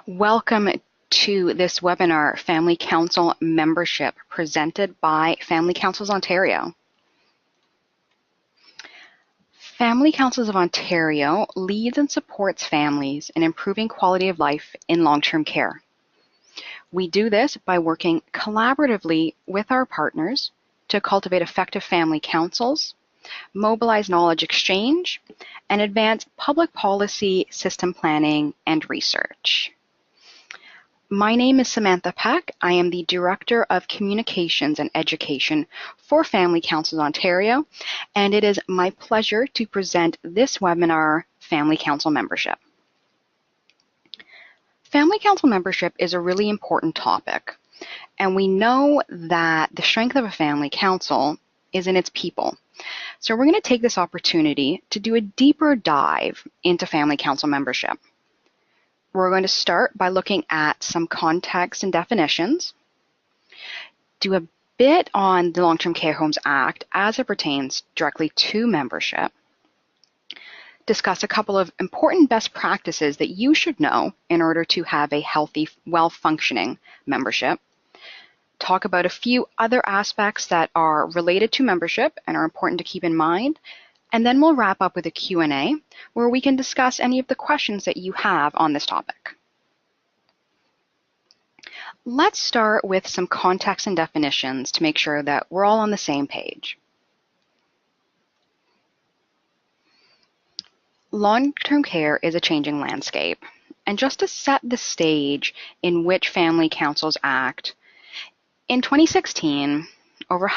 Welcome to this webinar, Family Council Membership, presented by Family Councils Ontario. Family Councils of Ontario leads and supports families in improving quality of life in long-term care. We do this by working collaboratively with our partners to cultivate effective family councils, mobilize knowledge exchange, and advance public policy, system planning, and research. My name is Samantha Peck. I am the Director of Communications and Education for Family Councils Ontario, and it is my pleasure to present this webinar, Family Council Membership. Family Council membership is a really important topic, and we know that the strength of a family council is in its people. So we're going to take this opportunity to do a deeper dive into Family Council membership. We're going to start by looking at some context and definitions, do a bit on the Long-Term Care Homes Act as it pertains directly to membership, discuss a couple of important best practices that you should know in order to have a healthy, well-functioning membership, talk about a few other aspects that are related to membership and are important to keep in mind, and then we'll wrap up with a Q&A where we can discuss any of the questions that you have on this topic. Let's start with some context and definitions to make sure that we're all on the same page. Long-term care is a changing landscape, and just to set the stage in which family councils act, in 2016, over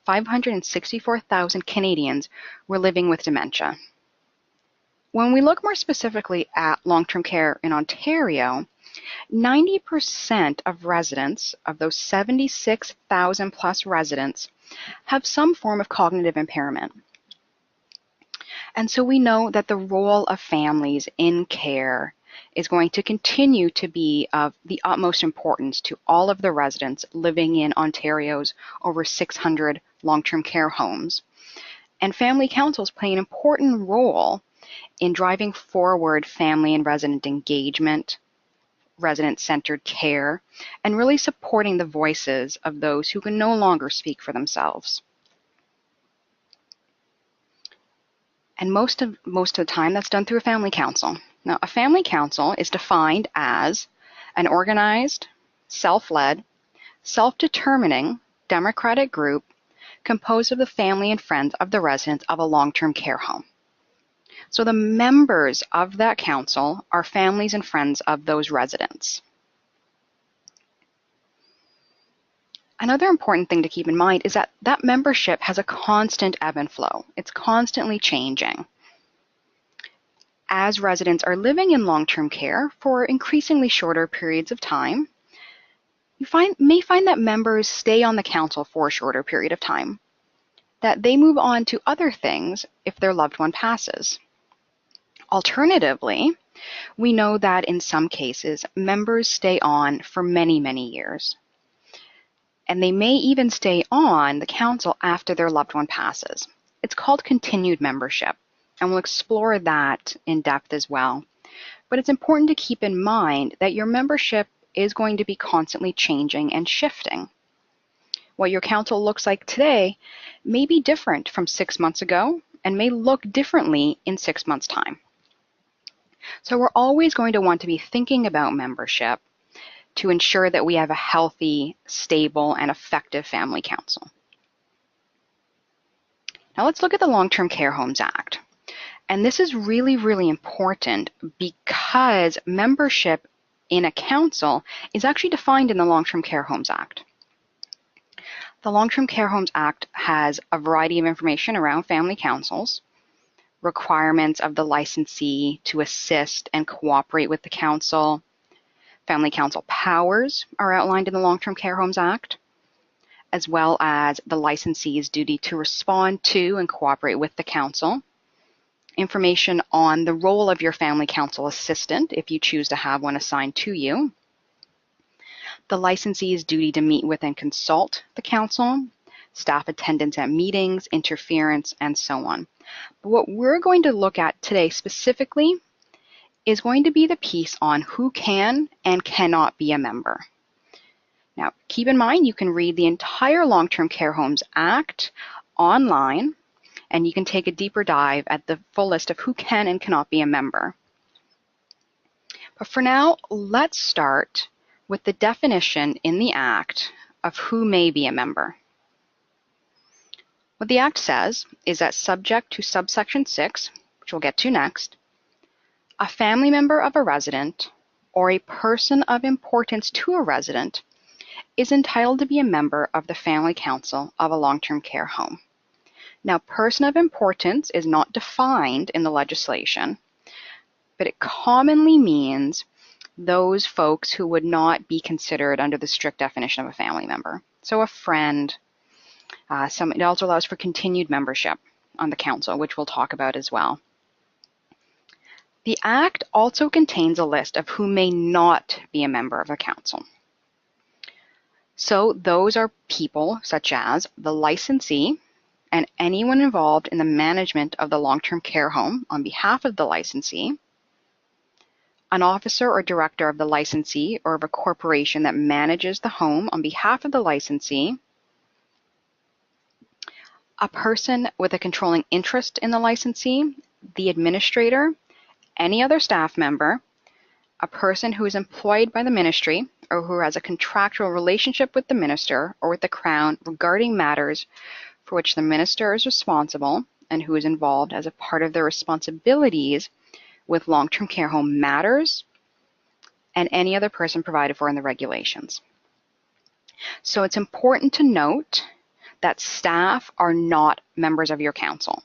564,000 Canadians were living with dementia. When we look more specifically at long-term care in Ontario, 90% of residents, of those 76,000 plus residents, have some form of cognitive impairment. And so we know that the role of families in care is going to continue to be of the utmost importance to all of the residents living in Ontario's over 600 long-term care homes. And family councils play an important role in driving forward family and resident engagement, resident-centered care, and really supporting the voices of those who can no longer speak for themselves. And most of the time, that's done through a family council. Now, a family council is defined as an organized, self-led, self-determining democratic group composed of the family and friends of the residents of a long-term care home. So the members of that council are families and friends of those residents. Another important thing to keep in mind is that that membership has a constant ebb and flow. It's constantly changing. As residents are living in long-term care for increasingly shorter periods of time, you may find that members stay on the council for a shorter period of time, that they move on to other things if their loved one passes. Alternatively, we know that in some cases, members stay on for many, many years. And they may even stay on the council after their loved one passes. It's called continued membership, and we'll explore that in depth as well. But it's important to keep in mind that your membership is going to be constantly changing and shifting. What your council looks like today may be different from 6 months ago and may look differently in 6 months' time. So we're always going to want to be thinking about membership to ensure that we have a healthy, stable, and effective family council. Now let's look at the Long-Term Care Homes Act. And this is really, really important because membership in a council is actually defined in the Long-Term Care Homes Act. The Long-Term Care Homes Act has a variety of information around family councils, requirements of the licensee to assist and cooperate with the council. Family council powers are outlined in the Long-Term Care Homes Act, as well as the licensee's duty to respond to and cooperate with the council. Information on the role of your family council assistant, if you choose to have one assigned to you. The licensee's duty to meet with and consult the council, staff attendance at meetings, interference, and so on. But what we're going to look at today specifically is going to be the piece on who can and cannot be a member. Now, keep in mind, you can read the entire Long-Term Care Homes Act online, and you can take a deeper dive at the full list of who can and cannot be a member. But for now, let's start with the definition in the Act of who may be a member. What the Act says is that subject to subsection 6, which we'll get to next, a family member of a resident or a person of importance to a resident is entitled to be a member of the Family Council of a long-term care home. Now, person of importance is not defined in the legislation, but it commonly means those folks who would not be considered under the strict definition of a family member. So a friend. It also allows for continued membership on the council, which we'll talk about as well. The Act also contains a list of who may not be a member of a council. So those are people such as the licensee and anyone involved in the management of the long-term care home on behalf of the licensee, an officer or director of the licensee or of a corporation that manages the home on behalf of the licensee, a person with a controlling interest in the licensee, the administrator, any other staff member, a person who is employed by the ministry or who has a contractual relationship with the minister or with the Crown regarding matters for which the minister is responsible and who is involved as a part of their responsibilities with long-term care home matters, and any other person provided for in the regulations. So it's important to note that staff are not members of your council.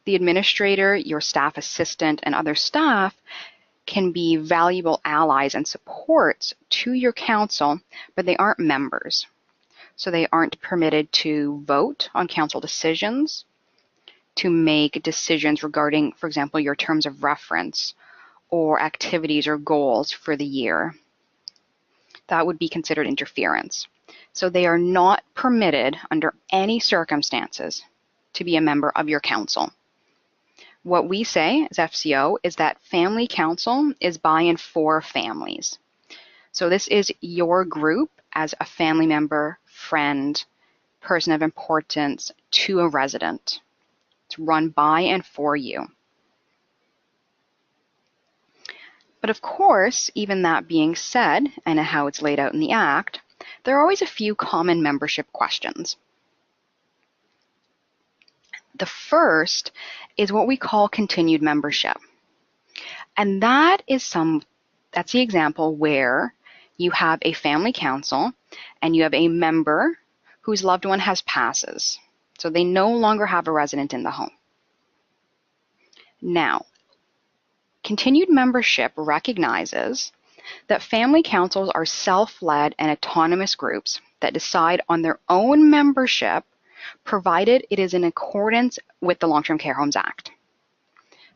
The administrator, your staff assistant, and other staff can be valuable allies and supports to your council, but they aren't members. So they aren't permitted to vote on council decisions, to make decisions regarding, for example, your terms of reference or activities or goals for the year. That would be considered interference. So they are not permitted under any circumstances to be a member of your council. What we say as FCO is that family council is by and for families. So this is your group as a family member, friend, person of importance to a resident. It's run by and for you. But of course, even that being said, and how it's laid out in the Act, there are always a few common membership questions. The first is what we call continued membership. And that's the example where you have a family council and you have a member whose loved one has passes. So they no longer have a resident in the home. Now, continued membership recognizes that family councils are self-led and autonomous groups that decide on their own membership, provided it is in accordance with the Long-Term Care Homes Act.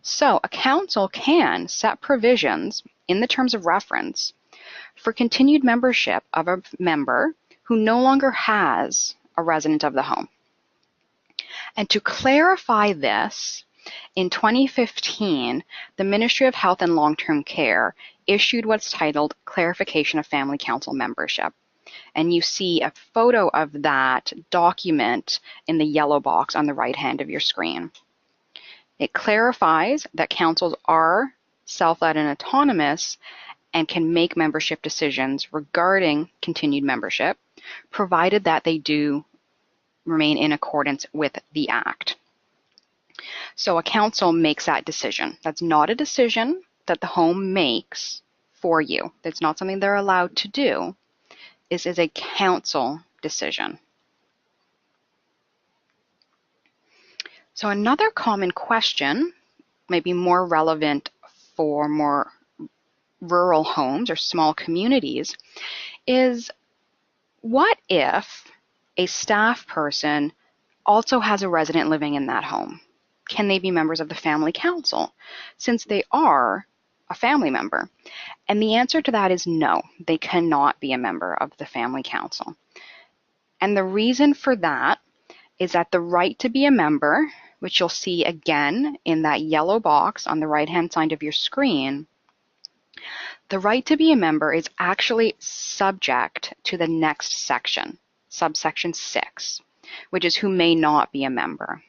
So a council can set provisions in the terms of reference for continued membership of a member who no longer has a resident of the home. And to clarify this, in 2015, the Ministry of Health and Long-Term Care issued what's titled Clarification of Family Council Membership. And you see a photo of that document in the yellow box on the right hand of your screen. It clarifies that councils are self-led and autonomous and can make membership decisions regarding continued membership, provided that they do remain in accordance with the Act. So a council makes that decision. That's not a decision that the home makes for you. That's not something they're allowed to do. This is a council decision. So another common question, maybe more relevant for more rural homes or small communities, is what if a staff person also has a resident living in that home? Can they be members of the family council since they are a family member? And the answer to that is no, they cannot be a member of the family council. And the reason for that is that the right to be a member which you'll see again in that yellow box on the right-hand side of your screen, the right to be a member is actually subject to the next section, subsection 6, which is who may not be a member.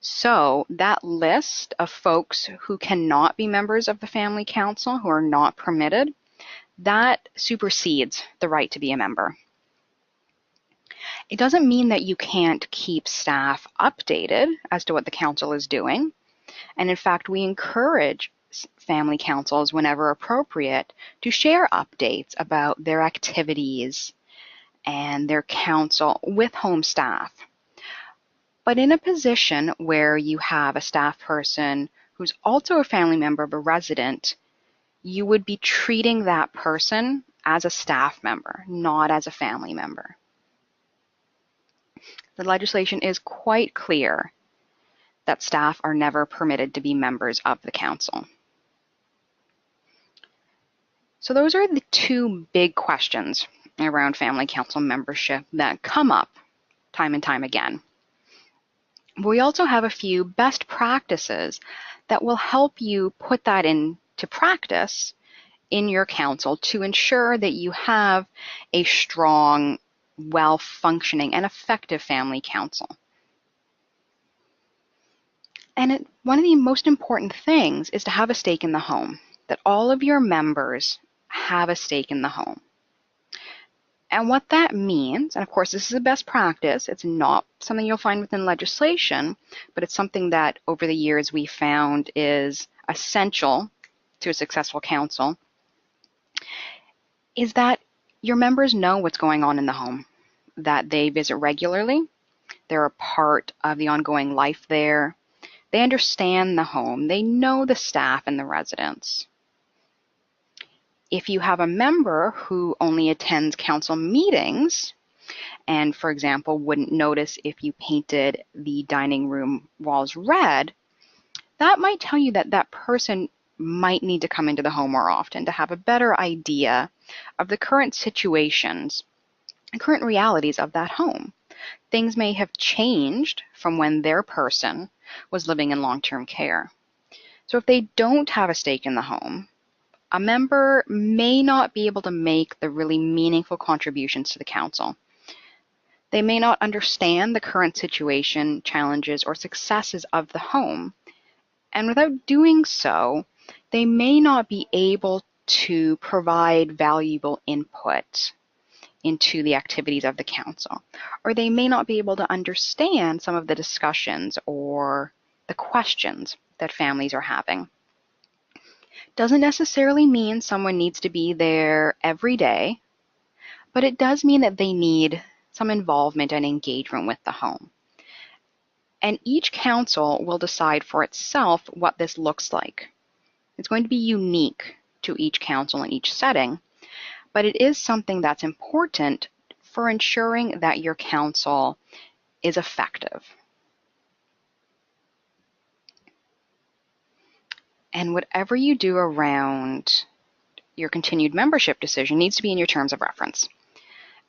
So that list of folks who cannot be members of the Family Council, who are not permitted, that supersedes the right to be a member. It doesn't mean that you can't keep staff updated as to what the council is doing. And in fact, we encourage family councils, whenever appropriate, to share updates about their activities and their council with home staff. But in a position where you have a staff person who's also a family member of a resident, you would be treating that person as a staff member, not as a family member. The legislation is quite clear that staff are never permitted to be members of the council. So those are the two big questions around family council membership that come up time and time again. We also have a few best practices that will help you put that into practice in your council to ensure that you have a strong, well-functioning, and effective family council. And one of the most important things is to have a stake in the home, that all of your members have a stake in the home. And what that means, and of course this is a best practice, it's not something you'll find within legislation, but it's something that over the years we found is essential to a successful council, is that your members know what's going on in the home, that they visit regularly, they're a part of the ongoing life there, they understand the home, they know the staff and the residents. If you have a member who only attends council meetings and, for example, wouldn't notice if you painted the dining room walls red, that might tell you that that person might need to come into the home more often to have a better idea of the current situations and current realities of that home. Things may have changed from when their person was living in long-term care. So if they don't have a stake in the home, a member may not be able to make the really meaningful contributions to the council. They may not understand the current situation, challenges, or successes of the home. And without doing so, they may not be able to provide valuable input into the activities of the council. Or they may not be able to understand some of the discussions or the questions that families are having. Doesn't necessarily mean someone needs to be there every day, but it does mean that they need some involvement and engagement with the home. And each council will decide for itself what this looks like. It's going to be unique to each council in each setting, but it is something that's important for ensuring that your council is effective. And whatever you do around your continued membership decision needs to be in your terms of reference.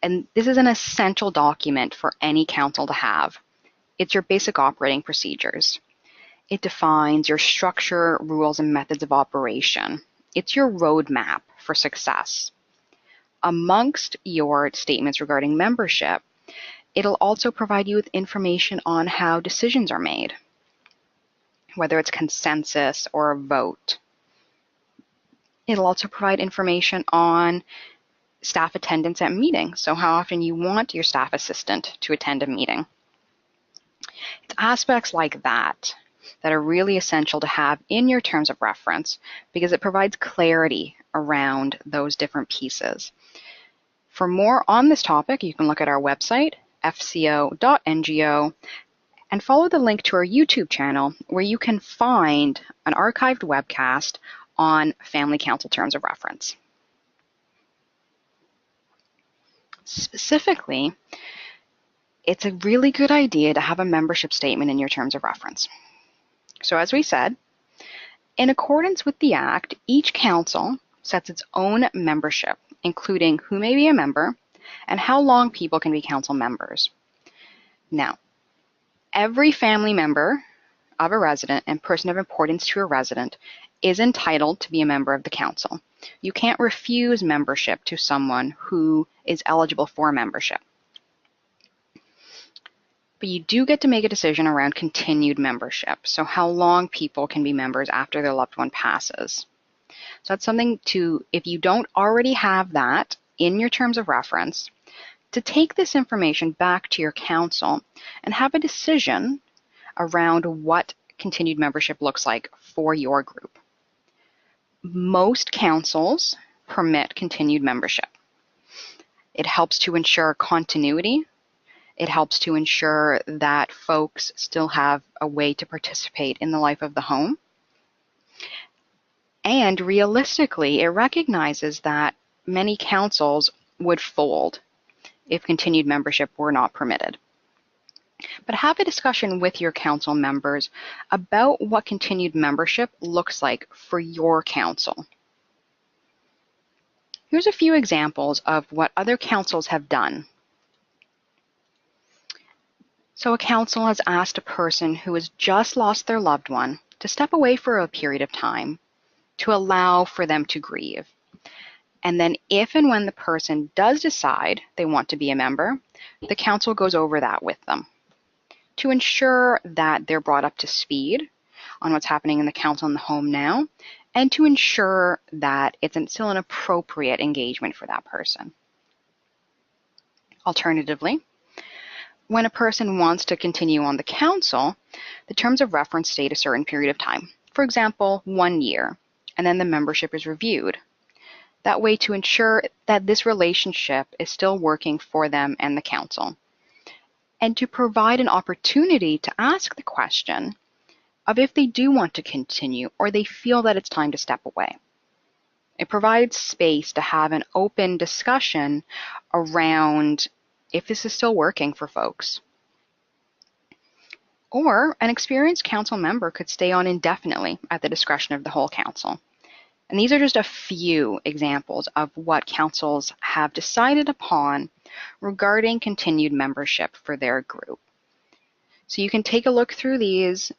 And this is an essential document for any council to have. It's your basic operating procedures. It defines your structure, rules, and methods of operation. It's your roadmap for success. Amongst your statements regarding membership, it'll also provide you with information on how decisions are made, whether it's consensus or a vote. It'll also provide information on staff attendance at meetings, so how often you want your staff assistant to attend a meeting. It's aspects like that that are really essential to have in your terms of reference because it provides clarity around those different pieces. For more on this topic, you can look at our website, fco.ngo, and follow the link to our YouTube channel where you can find an archived webcast on family council terms of reference. Specifically, it's a really good idea to have a membership statement in your terms of reference. So as we said, in accordance with the Act, each council sets its own membership, including who may be a member and how long people can be council members. Now, Every family member of a resident and person of importance to a resident is entitled to be a member of the council. You can't refuse membership to someone who is eligible for membership. But you do get to make a decision around continued membership, so how long people can be members after their loved one passes. So that's something to, if you don't already have that in your terms of reference, to take this information back to your council and have a decision around what continued membership looks like for your group. Most councils permit continued membership. It helps to ensure continuity. It helps to ensure that folks still have a way to participate in the life of the home. And realistically, it recognizes that many councils would fold if continued membership were not permitted. But have a discussion with your council members about what continued membership looks like for your council. Here's a few examples of what other councils have done. So a council has asked a person who has just lost their loved one to step away for a period of time to allow for them to grieve. And then if and when the person does decide they want to be a member, the council goes over that with them to ensure that they're brought up to speed on what's happening in the council and the home now, and to ensure that it's still an appropriate engagement for that person. Alternatively, when a person wants to continue on the council, the terms of reference state a certain period of time. For example, 1 year, and then the membership is reviewed. That way to ensure that this relationship is still working for them and the council. And to provide an opportunity to ask the question of if they do want to continue or they feel that it's time to step away. It provides space to have an open discussion around if this is still working for folks. Or an experienced council member could stay on indefinitely at the discretion of the whole council. And these are just a few examples of what councils have decided upon regarding continued membership for their group. So you can take a look through these,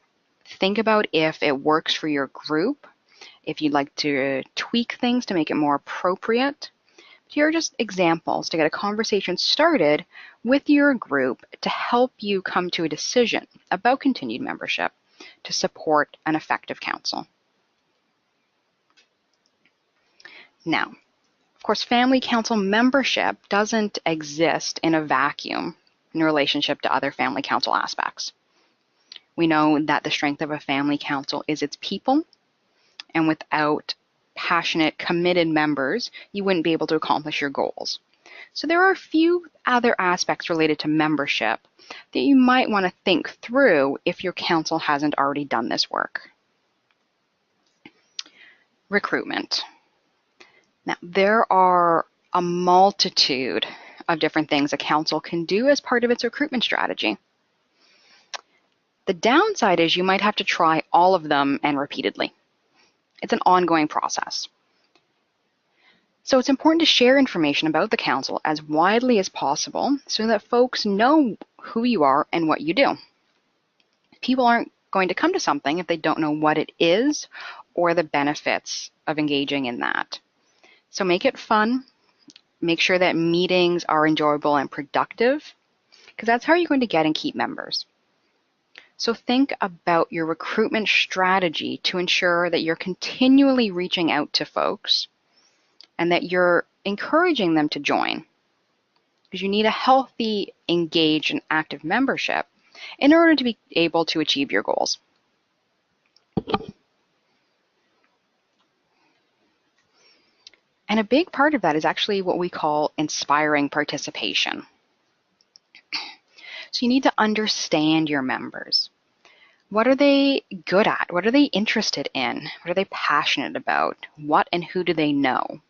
think about if it works for your group, if you'd like to tweak things to make it more appropriate. Here are just examples to get a conversation started with your group to help you come to a decision about continued membership to support an effective council. Now, of course, family council membership doesn't exist in a vacuum in relationship to other family council aspects. We know that the strength of a family council is its people, and without passionate, committed members, you wouldn't be able to accomplish your goals. So there are a few other aspects related to membership that you might want to think through if your council hasn't already done this work. Recruitment. Now, there are a multitude of different things a council can do as part of its recruitment strategy. The downside is you might have to try all of them and repeatedly. It's an ongoing process. So it's important to share information about the council as widely as possible so that folks know who you are and what you do. People aren't going to come to something if they don't know what it is or the benefits of engaging in that. So make it fun. Make sure that meetings are enjoyable and productive, because that's how you're going to get and keep members. So think about your recruitment strategy to ensure that you're continually reaching out to folks and that you're encouraging them to join, because you need a healthy, engaged, and active membership in order to be able to achieve your goals. And a big part of that is actually what we call inspiring participation. So you need to understand your members. What are they good at? What are they interested in? What are they passionate about? What and who do they know?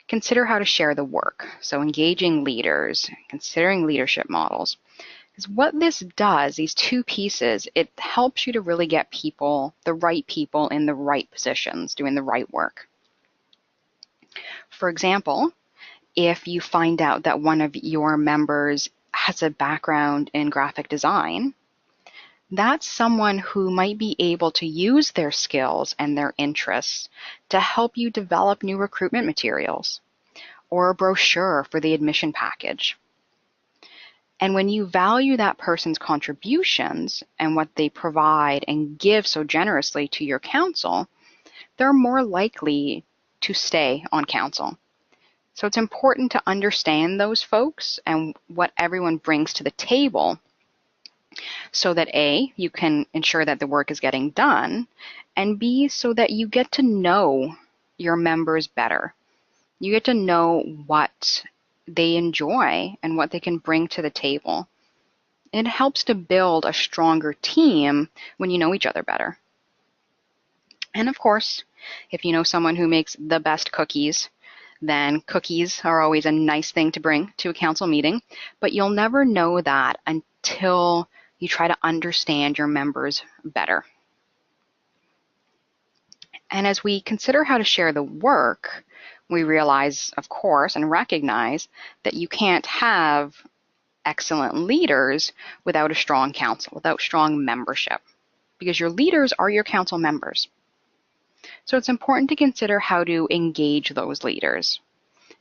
Consider how to share the work. So engaging leaders, considering leadership models. Because what this does, these two pieces, it helps you to really get people, the right people in the right positions, doing the right work. For example, if you find out that one of your members has a background in graphic design, that's someone who might be able to use their skills and their interests to help you develop new recruitment materials or a brochure for the admission package. And when you value that person's contributions and what they provide and give so generously to your council, they're more likely to stay on council. So it's important to understand those folks and what everyone brings to the table so that A, you can ensure that the work is getting done, and B, so that you get to know your members better. You get to know what they enjoy and what they can bring to the table. It helps to build a stronger team when you know each other better. And of course, if you know someone who makes the best cookies, then cookies are always a nice thing to bring to a council meeting, but you'll never know that until you try to understand your members better. And as we consider how to share the work, we realize, of course, and recognize that you can't have excellent leaders without a strong council, without strong membership, because your leaders are your council members. So it's important to consider how to engage those leaders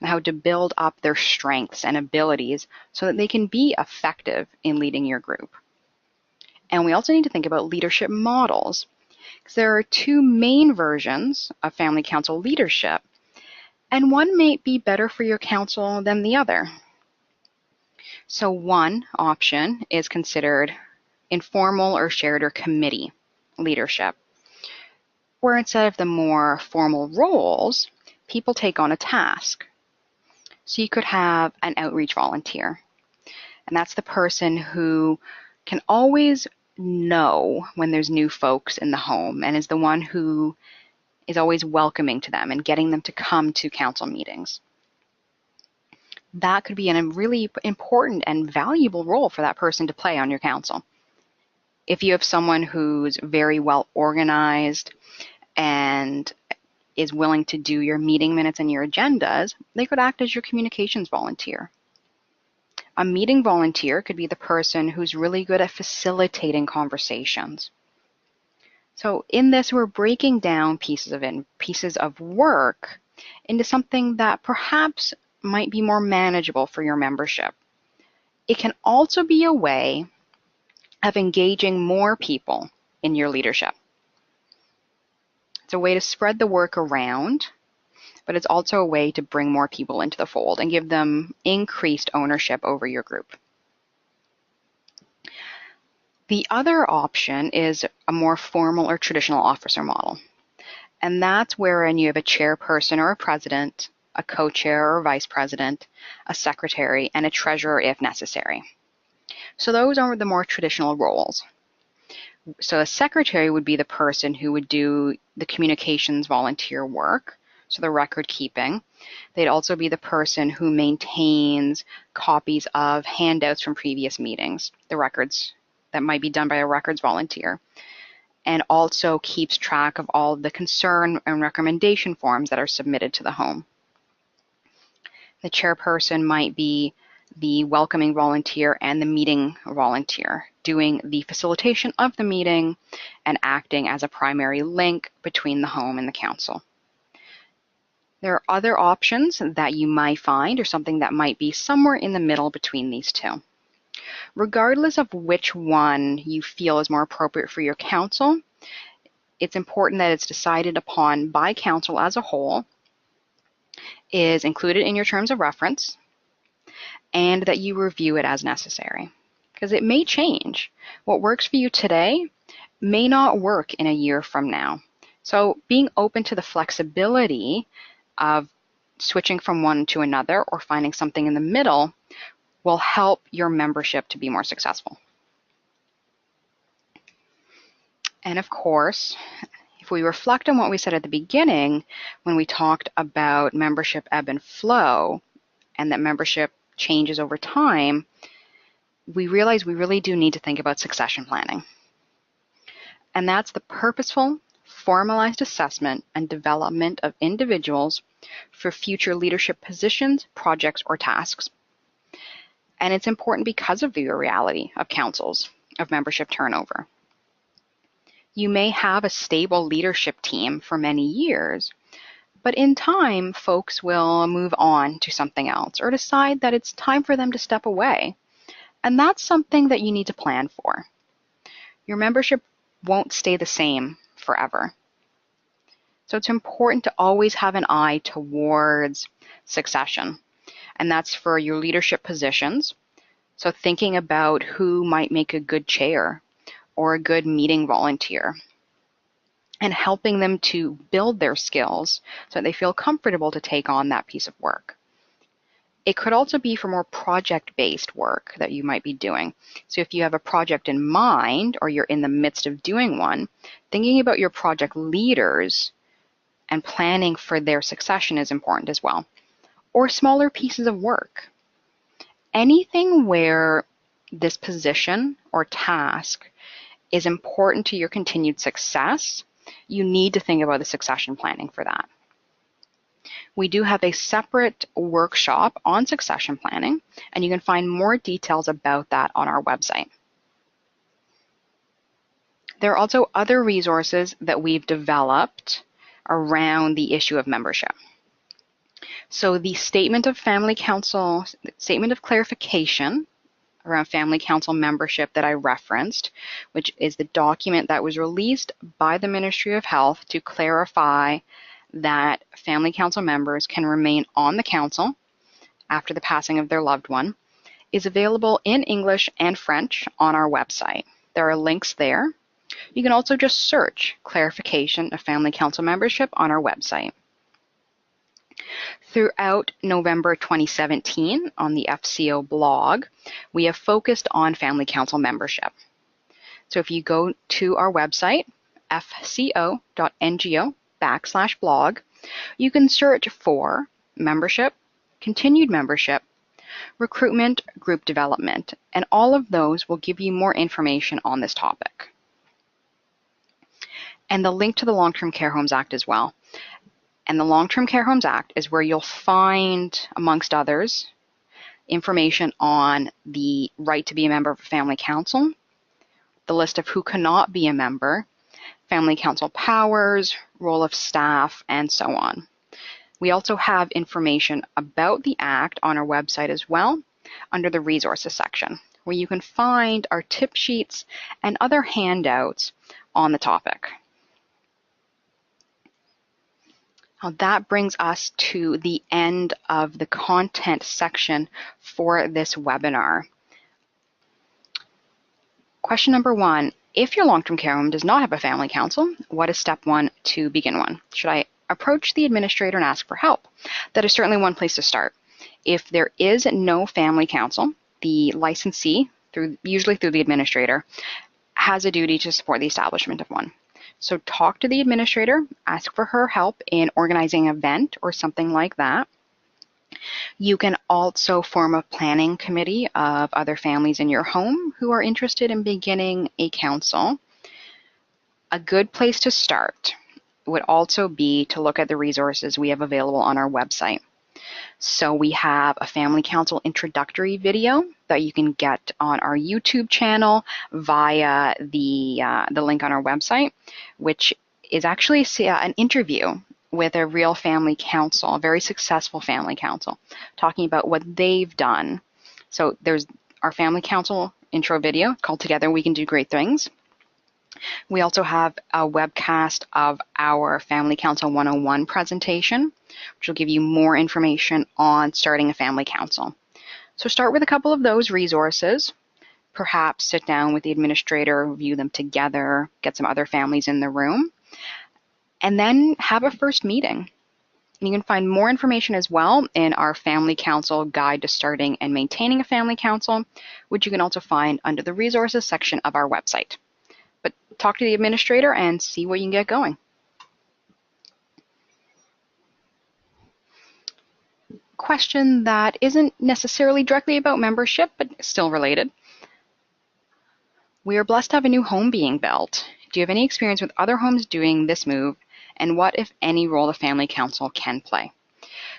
and how to build up their strengths and abilities so that they can be effective in leading your group. And we also need to think about leadership models, because there are two main versions of family council leadership, and one may be better for your council than the other. So one option is considered informal or shared or committee leadership, where instead of the more formal roles, people take on a task. So you could have an outreach volunteer, and that's the person who can always know when there's new folks in the home and is the one who is always welcoming to them and getting them to come to council meetings. That could be a really important and valuable role for that person to play on your council. If you have someone who's very well organized and is willing to do your meeting minutes and your agendas, they could act as your communications volunteer. A meeting volunteer could be the person who's really good at facilitating conversations. So in this, we're breaking down pieces of work into something that perhaps might be more manageable for your membership. It can also be a way of engaging more people in your leadership. It's a way to spread the work around, but it's also a way to bring more people into the fold and give them increased ownership over your group. The other option is a more formal or traditional officer model. And that's wherein you have a chairperson or a president, a co-chair or a vice president, a secretary, and a treasurer if necessary. So those are the more traditional roles. So a secretary would be the person who would do the communications volunteer work, so the record keeping. They'd also be the person who maintains copies of handouts from previous meetings, the records that might be done by a records volunteer, and also keeps track of all of the concern and recommendation forms that are submitted to the home. The chairperson might be the welcoming volunteer and the meeting volunteer, doing the facilitation of the meeting and acting as a primary link between the home and the council. There are other options that you might find or something that might be somewhere in the middle between these two. Regardless of which one you feel is more appropriate for your council, it's important that it's decided upon by council as a whole, is included in your terms of reference, and that you review it as necessary. Because it may change. What works for you today may not work in a year from now. So being open to the flexibility of switching from one to another or finding something in the middle will help your membership to be more successful. And of course, if we reflect on what we said at the beginning when we talked about membership ebb and flow and that membership changes over time, we realize we really do need to think about succession planning. And that's the purposeful, formalized assessment and development of individuals for future leadership positions, projects, or tasks. And it's important because of the reality of councils of membership turnover. You may have a stable leadership team for many years, but in time, folks will move on to something else or decide that it's time for them to step away. And that's something that you need to plan for. Your membership won't stay the same forever. So it's important to always have an eye towards succession. And that's for your leadership positions. So thinking about who might make a good chair or a good meeting volunteer, and helping them to build their skills so that they feel comfortable to take on that piece of work. It could also be for more project-based work that you might be doing. So if you have a project in mind or you're in the midst of doing one, thinking about your project leaders and planning for their succession is important as well. Or smaller pieces of work. Anything where this position or task is important to your continued success, you need to think about the succession planning for that. We do have a separate workshop on succession planning, and you can find more details about that on our website. There are also other resources that we've developed around the issue of membership. So the Statement of Clarification around Family Council membership that I referenced, which is the document that was released by the Ministry of Health to clarify that Family Council members can remain on the Council after the passing of their loved one, is available in English and French on our website. There are links there. You can also just search Clarification of Family Council membership on our website. Throughout November 2017 on the FCO blog, we have focused on Family Council membership. So if you go to our website, fco.ngo/blog, you can search for membership, continued membership, recruitment, group development, and all of those will give you more information on this topic. And the link to the Long-Term Care Homes Act as well. And the Long-Term Care Homes Act is where you'll find, amongst others, information on the right to be a member of a family council, the list of who cannot be a member, family council powers, role of staff, and so on. We also have information about the Act on our website as well, under the resources section, where you can find our tip sheets and other handouts on the topic. Now that brings us to the end of the content section for this webinar. Question number 1, if your long-term care home does not have a family council, what is step 1 to begin one? Should I approach the administrator and ask for help? That is certainly one place to start. If there is no family council, the licensee, usually through the administrator, has a duty to support the establishment of one. So talk to the administrator, ask for her help in organizing an event or something like that. You can also form a planning committee of other families in your home who are interested in beginning a council. A good place to start would also be to look at the resources we have available on our website. So we have a family council introductory video that you can get on our YouTube channel via the link on our website, which is actually an interview with a real family council, a very successful family council, talking about what they've done. So there's our family council intro video called Together We Can Do Great Things. We also have a webcast of our Family Council 101 presentation, which will give you more information on starting a family council. So start with a couple of those resources. Perhaps sit down with the administrator, review them together, get some other families in the room, and then have a first meeting. And you can find more information as well in our Family Council Guide to Starting and Maintaining a Family Council, which you can also find under the resources section of our website. But talk to the administrator and see what you can get going. Question that isn't necessarily directly about membership, but still related. We are blessed to have a new home being built. Do you have any experience with other homes doing this move? And what, if any, role the family council can play?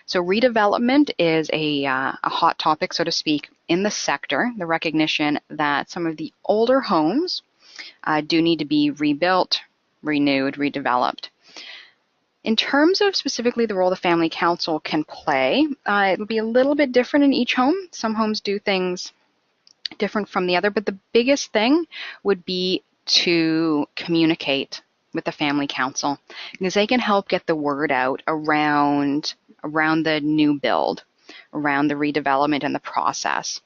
So redevelopment is a hot topic, so to speak, in the sector, the recognition that some of the older homes do need to be rebuilt, renewed, redeveloped. In terms of specifically the role the family council can play, it'll be a little bit different in each home. Some homes do things different from the other, but the biggest thing would be to communicate with the family council, because they can help get the word out around the new build, around the redevelopment and the process.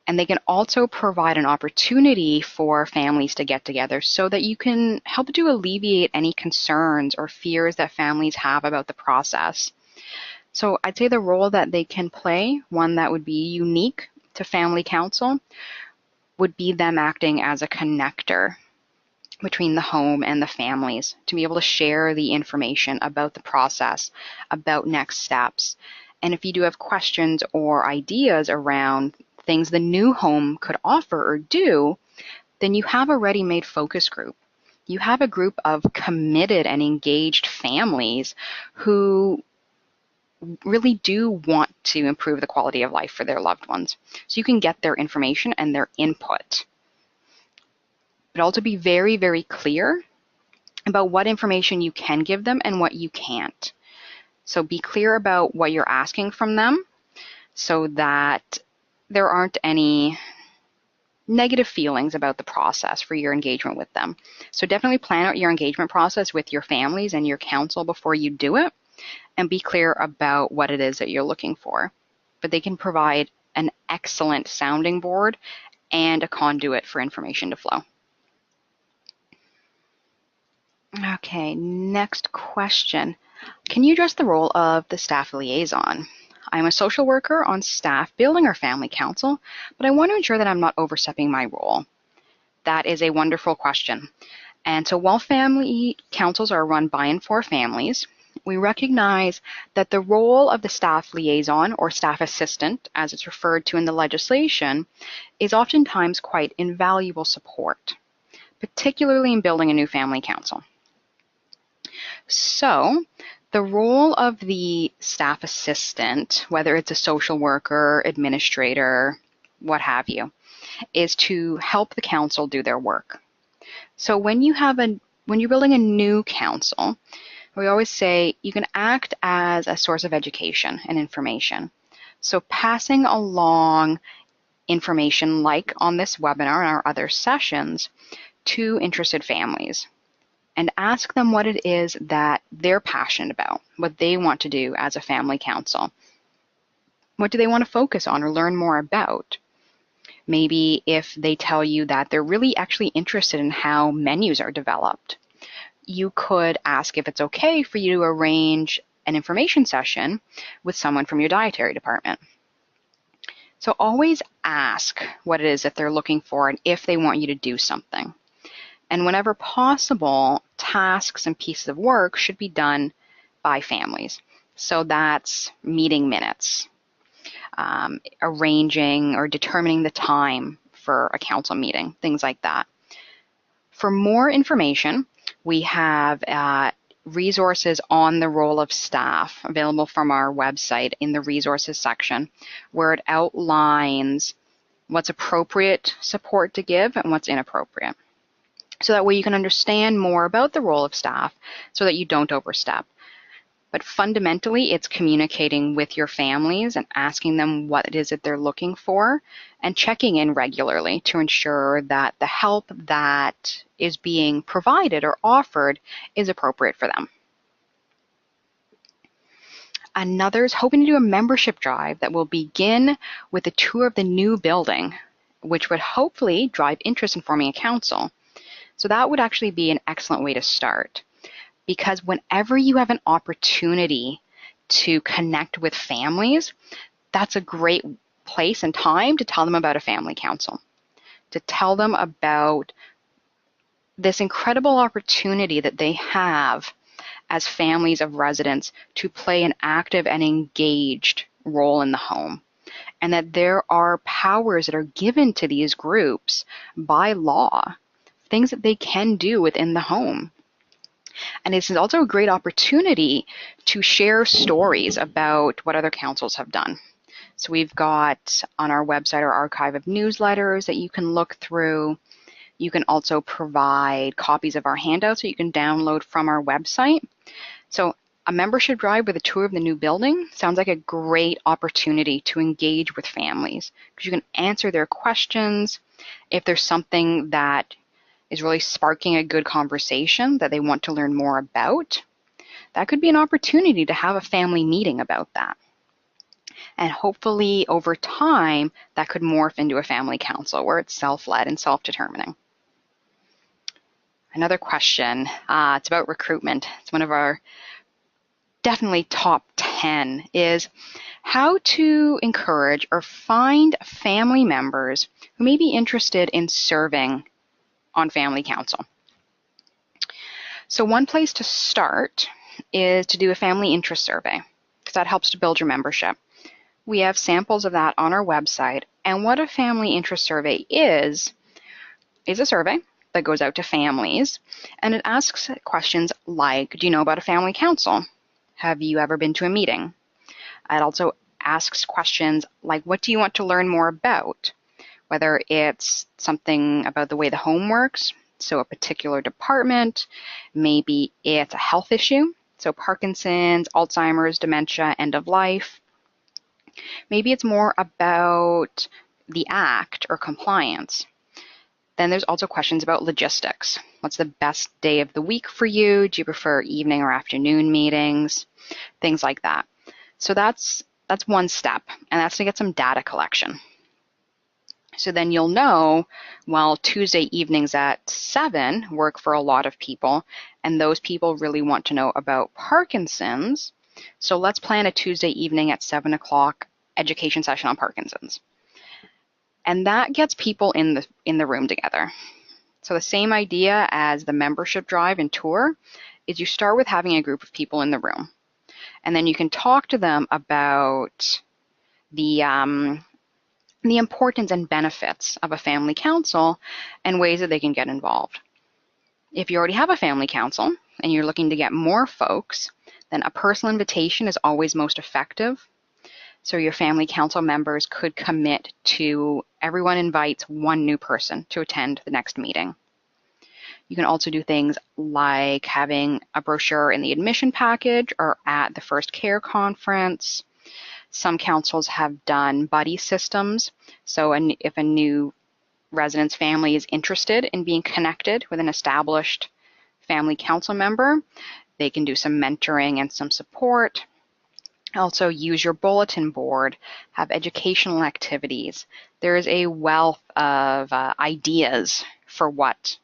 And they can also provide an opportunity for families to get together so that you can help to alleviate any concerns or fears that families have about the process. So I'd say the role that they can play, one that would be unique to family council, would be them acting as a connector between the home and the families to be able to share the information about the process, about next steps. And if you do have questions or ideas around things the new home could offer or do, then you have a ready-made focus group. You have a group of committed and engaged families who really do want to improve the quality of life for their loved ones. So you can get their information and their input. But also be very, very clear about what information you can give them and what you can't. So be clear about what you're asking from them so that there aren't any negative feelings about the process for your engagement with them. So definitely plan out your engagement process with your families and your council before you do it, and be clear about what it is that you're looking for. But they can provide an excellent sounding board and a conduit for information to flow. Okay, next question. Can you address the role of the staff liaison? I'm a social worker on staff building our family council, but I want to ensure that I'm not overstepping my role. That is a wonderful question. And so while family councils are run by and for families, we recognize that the role of the staff liaison or staff assistant, as it's referred to in the legislation, is oftentimes quite invaluable support, particularly in building a new family council. So the role of the staff assistant, whether it's a social worker, administrator, what have you, is to help the council do their work. So when you're building a new council, we always say you can act as a source of education and information. So passing along information like on this webinar and our other sessions to interested families, and ask them what it is that they're passionate about, what they want to do as a family council. What do they want to focus on or learn more about? Maybe if they tell you that they're really actually interested in how menus are developed, you could ask if it's okay for you to arrange an information session with someone from your dietary department. So always ask what it is that they're looking for and if they want you to do something. And whenever possible, tasks and pieces of work should be done by families. So that's meeting minutes, arranging or determining the time for a council meeting, things like that. For more information, we have resources on the role of staff available from our website in the resources section, where it outlines what's appropriate support to give and what's inappropriate. So that way you can understand more about the role of staff so that you don't overstep. But fundamentally, it's communicating with your families and asking them what it is that they're looking for and checking in regularly to ensure that the help that is being provided or offered is appropriate for them. Another is hoping to do a membership drive that will begin with a tour of the new building, which would hopefully drive interest in forming a council. So that would actually be an excellent way to start, because whenever you have an opportunity to connect with families, that's a great place and time to tell them about a family council, to tell them about this incredible opportunity that they have as families of residents to play an active and engaged role in the home, and that there are powers that are given to these groups by law, things that they can do within the home. And this is also a great opportunity to share stories about what other councils have done. So we've got on our website our archive of newsletters that you can look through. You can also provide copies of our handouts that you can download from our website. So a membership drive with a tour of the new building sounds like a great opportunity to engage with families because you can answer their questions. If there's something that is really sparking a good conversation that they want to learn more about, that could be an opportunity to have a family meeting about that. And hopefully over time, that could morph into a family council where it's self-led and self-determining. Another question, it's about recruitment. It's one of our definitely top 10 is how to encourage or find family members who may be interested in serving on family council. So one place to start is to do a family interest survey because that helps to build your membership. We have samples of that on our website, and what a family interest survey is a survey that goes out to families, and it asks questions like, do you know about a family council? Have you ever been to a meeting? It also asks questions like, what do you want to learn more about? Whether it's something about the way the home works, so a particular department, maybe it's a health issue, so Parkinson's, Alzheimer's, dementia, end of life. Maybe it's more about the act or compliance. Then there's also questions about logistics. What's the best day of the week for you? Do you prefer evening or afternoon meetings? Things like that. So that's one step, and that's to get some data collection. So then you'll know, well, Tuesday evenings at 7 work for a lot of people, and those people really want to know about Parkinson's. So let's plan a Tuesday evening at 7 o'clock education session on Parkinson's. And that gets people in the room together. So the same idea as the membership drive and tour is you start with having a group of people in the room. And then you can talk to them about the importance and benefits of a family council and ways that they can get involved. If you already have a family council and you're looking to get more folks, then a personal invitation is always most effective. So your family council members could commit to everyone invites one new person to attend the next meeting. You can also do things like having a brochure in the admission package or at the first care conference. Some councils have done buddy systems. So if a new resident's family is interested in being connected with an established family council member, they can do some mentoring and some support. Also use your bulletin board, have educational activities. There is a wealth of ideas for what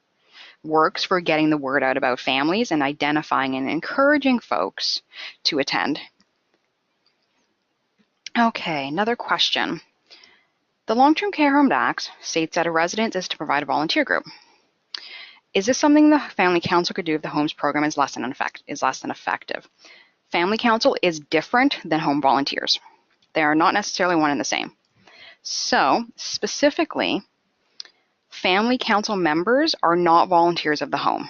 works for getting the word out about families and identifying and encouraging folks to attend. Okay, another question. The Long-Term Care Homes Act states that a residence is to provide a volunteer group. Is this something the Family Council could do if the homes program is less than effective? Family Council is different than home volunteers. They are not necessarily one and the same. So, specifically, Family Council members are not volunteers of the home.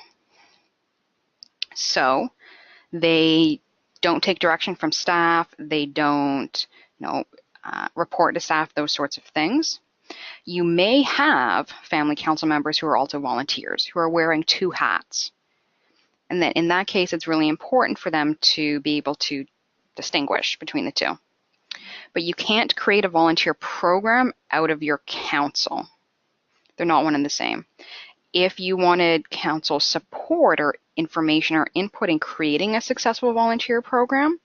So, they don't take direction from staff. They don't, report to staff, those sorts of things. You may have Family Council members who are also volunteers, who are wearing two hats. And then in that case, it's really important for them to be able to distinguish between the two. But you can't create a volunteer program out of your council. They're not one and the same. If you wanted council support or information or input in creating a successful volunteer program,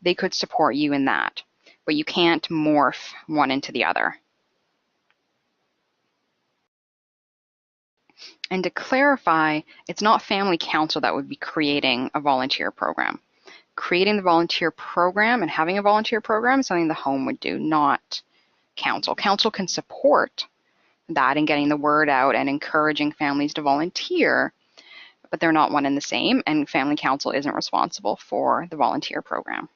they could support you in that. But you can't morph one into the other. And to clarify, it's not Family Council that would be creating a volunteer program. Creating the volunteer program and having a volunteer program is something the home would do, not council. Council can support that in getting the word out and encouraging families to volunteer, but they're not one and the same, and Family Council isn't responsible for the volunteer program.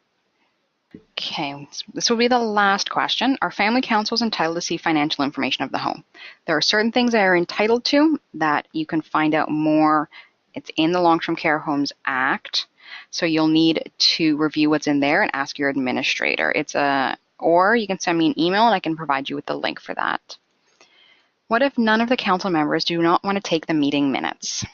Okay, this will be the last question. Are family councils entitled to see financial information of the home? There are certain things they are entitled to that you can find out more It's in the Long-Term Care Homes Act, so you'll need to review what's in there and ask your administrator. Or you can send me an email and I can provide you with the link for that. What if none of the council members do not want to take the meeting minutes?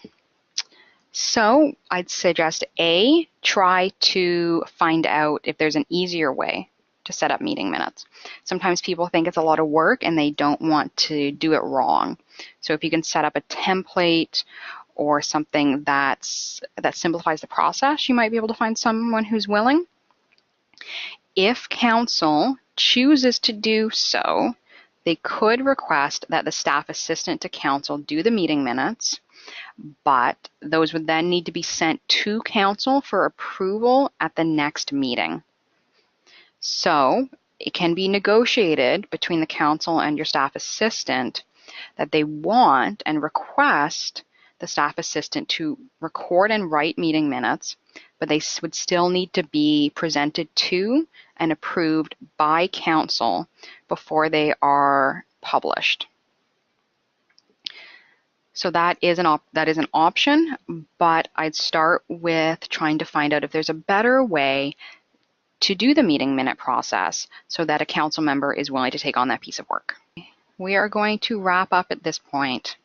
So I'd suggest A, try to find out if there's an easier way to set up meeting minutes. Sometimes people think it's a lot of work and they don't want to do it wrong. So if you can set up a template or something that simplifies the process, you might be able to find someone who's willing. If council chooses to do so, they could request that the staff assistant to council do the meeting minutes, but those would then need to be sent to council for approval at the next meeting. So it can be negotiated between the council and your staff assistant that they want and request the staff assistant to record and write meeting minutes, but they would still need to be presented to and approved by council before they are published. So that is an option, but I'd start with trying to find out if there's a better way to do the meeting minute process so that a council member is willing to take on that piece of work. We are going to wrap up at this point.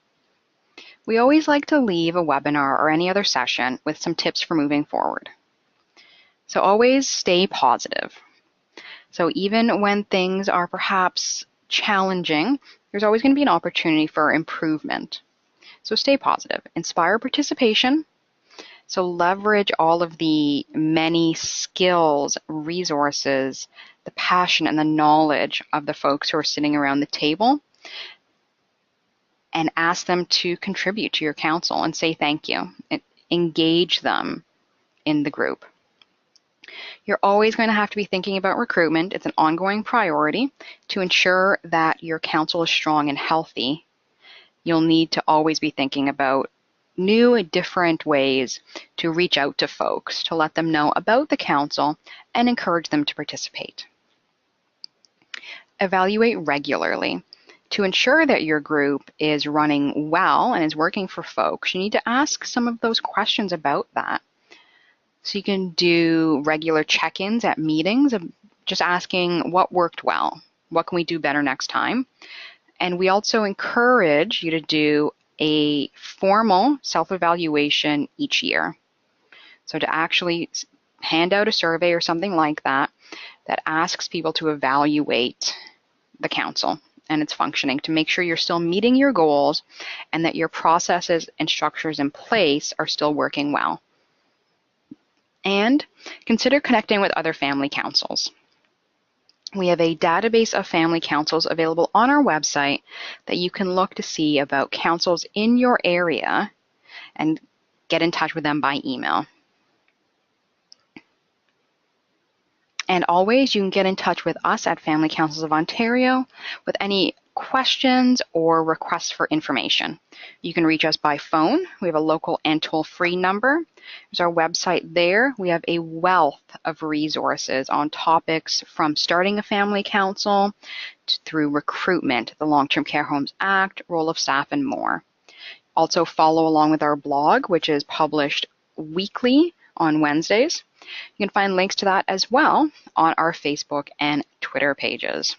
We always like to leave a webinar or any other session with some tips for moving forward. So always stay positive. So even when things are perhaps challenging, there's always going to be an opportunity for improvement. So stay positive. Inspire participation. So leverage all of the many skills, resources, the passion, and the knowledge of the folks who are sitting around the table, and ask them to contribute to your council and say thank you. Engage them in the group. You're always going to have to be thinking about recruitment. It's an ongoing priority. To ensure that your council is strong and healthy, you'll need to always be thinking about new and different ways to reach out to folks, to let them know about the council and encourage them to participate. Evaluate regularly. To ensure that your group is running well and is working for folks, you need to ask some of those questions about that. So you can do regular check-ins at meetings, of just asking what worked well, what can we do better next time. And we also encourage you to do a formal self-evaluation each year. So to actually hand out a survey or something like that that asks people to evaluate the council and its functioning to make sure you're still meeting your goals and that your processes and structures in place are still working well. And consider connecting with other family councils. We have a database of family councils available on our website that you can look to see about councils in your area and get in touch with them by email. And always, you can get in touch with us at Family Councils of Ontario with any questions or requests for information. You can reach us by phone. We have a local and toll-free number. There's our website there. We have a wealth of resources on topics from starting a family council through recruitment, the Long-Term Care Homes Act, role of staff, and more. Also follow along with our blog, which is published weekly on Wednesdays. You can find links to that as well on our Facebook and Twitter pages.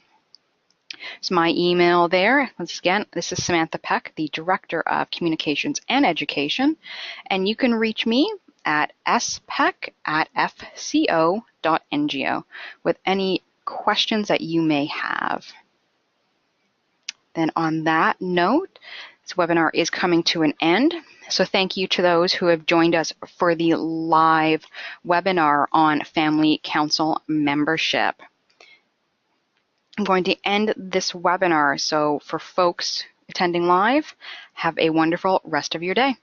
So my email there, once again, this is Samantha Peck, the Director of Communications and Education, and you can reach me at speck@fco.ngo with any questions that you may have. Then on that note, this webinar is coming to an end. So thank you to those who have joined us for the live webinar on Family Council membership. I'm going to end this webinar. So for folks attending live, have a wonderful rest of your day.